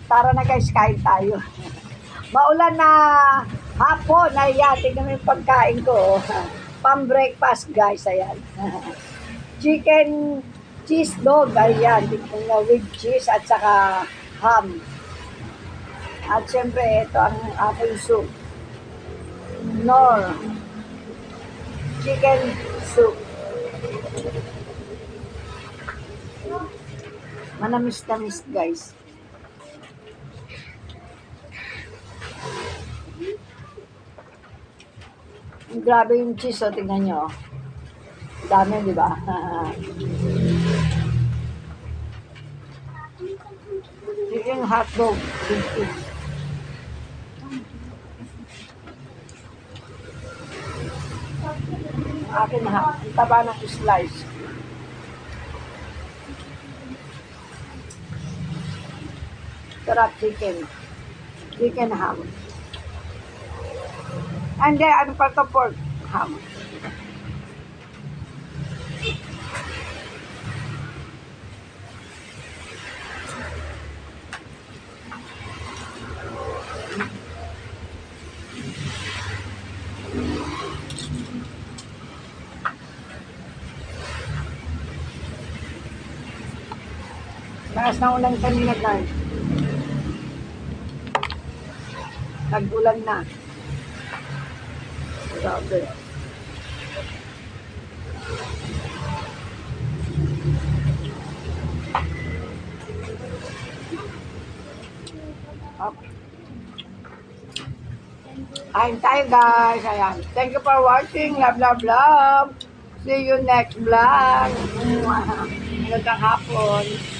Tara na guys, kain tayo. Maulan na hapon. Ayan, tingnan mo yung pagkain ko. Pang-breakfast guys, ayan. Chicken cheese dog, ayan. Tingnan mo with cheese at saka ham. At syempre, ito ang aking soup. Nor. Chicken soup. Manamis-tamis guys. Grabe yung cheese, oh, tingnan nyo. Dami, di ba? Chicken hotdog. Akin ha, ang taba ng slice. Sarap chicken. Chicken ham. And then, ano pa ito? Pork ham. Lakas na ulan kanina guys. Nag-ulan na. Grabe. Up. Kain tayo guys. Ayan. Thank you for watching. Love, love, love. See you next vlog. Magandang hapon.